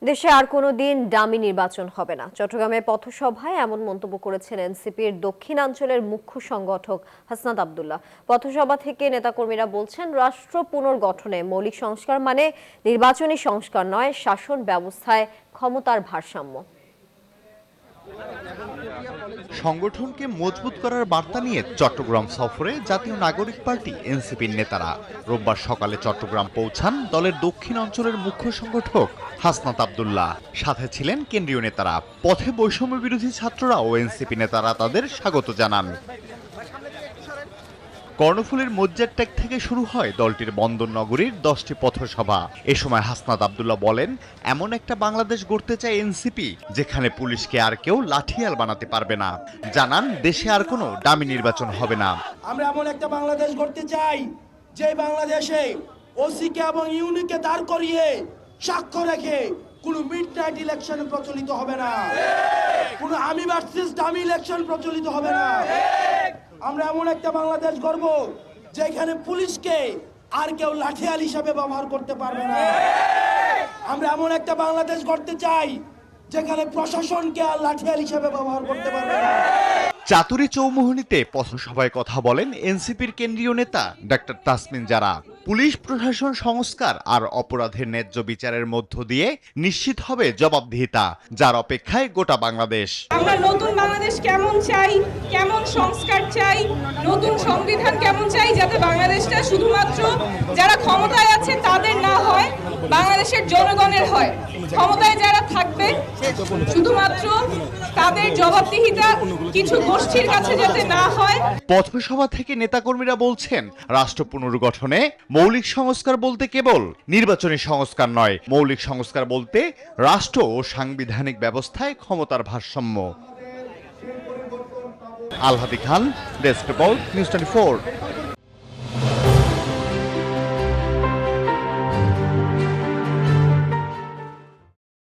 দেশে আর কোনো দিন ডামি নির্বাচন হবে না। চট্টগ্রামে পথসভায় এমন মন্তব্য করেছেন এনসিপির দক্ষিণাঞ্চলের মুখ্য সংগঠক হাসনাত আব্দুল্লাহ। পথসভা থেকে নেতাকর্মীরা বলছেন, রাষ্ট্র পুনর্গঠনে মৌলিক সংস্কার মানে নির্বাচনী সংস্কার নয়, শাসন ব্যবস্থায় ক্ষমতার ভারসাম্য। সংগঠনকে মজবুত করার বার্তা নিয়ে চট্টগ্রাম সফরে জাতীয় নাগরিক পার্টি এনসিপির নেতারা রোববার সকালে চট্টগ্রাম পৌঁছান দলের দক্ষিণ অঞ্চলের মুখ্য সংগঠক হাসনাত আব্দুল্লাহ। সাথে ছিলেন কেন্দ্রীয় নেতারা। পথে বৈষম্য বিরোধী ছাত্ররা ও এনসিপি নেতারা তাদের স্বাগত জানান। কর্ণফুলীর মজ্জারটেক থেকে শুরু হয় দলটির বন্দর নগরীর 10টি পথসভা। এ সময় হাসনাত আব্দুল্লাহ বলেন, এমন একটা বাংলাদেশ গড়তে চায় এনসিপি যেখানে পুলিশকে আর কেউ লাঠিয়াল বানাতে পারবে না। জানান, দেশে আর কোনো ডামি নির্বাচন হবে না। আমরা এমন একটা বাংলাদেশ গড়তে চাই যে বাংলাদেশে ওসিকে এবং ইউনিকে দাঁড় করিয়ে সাক্ষ্য রেখে কোনো মিডনাইট ইলেকশন প্রচলিত হবে না, কোনো আমি ভার্সেস ডামি ইলেকশন প্রচলিত হবে না। আমরা এমন একটা বাংলাদেশ গড়ব যেখানে পুলিশকে আর কেউ লাঠিয়াল হিসাবে ব্যবহার করতে পারবে না। আমরা এমন একটা বাংলাদেশ গড়তে চাই যেখানে প্রশাসনকে আর লাঠিয়াল হিসাবে ব্যবহার করতে পারবে না। চাতুরী চৌমুহনীতে পথসভায় কথা বলেন এনসিপির কেন্দ্রীয় নেতা ডাক্তার তাসমিন জারা। পুলিশ প্রশাসন সংস্কার আর অপরাধের ন্যায্য বিচারের মধ্য দিয়ে নিশ্চিত হবে জবাবদিহিতা, যার অপেক্ষায় গোটা বাংলাদেশ। আমরা নতুন বাংলাদেশ কেমন চাই, কেমন সংস্কার চাই, নতুন সংবিধান কেমন চাই, যাতে বাংলাদেশটা শুধুমাত্র যারা ক্ষমতায় আছে তাদের না হয়, বাংলাদেশের জনগণের হয়। ক্ষমতায় যারা থাকবে শুধুমাত্র তাদের জবাবদিহিতা কিছু গোষ্ঠীর কাছে যাতে না হয়। পথসভা থেকে নেতাকর্মীরা বলছেন, রাষ্ট্র পুনর্গঠনে মৌলিক সংস্কার বলতে কেবল নির্বাচনী সংস্কার নয়, মৌলিক সংস্কার বলতে রাষ্ট্র ও সাংবিধানিক ব্যবস্থায় ক্ষমতার ভারসাম্য। আলহাদি খান, ডেস্ক রিপোর্ট, নিউজ 24।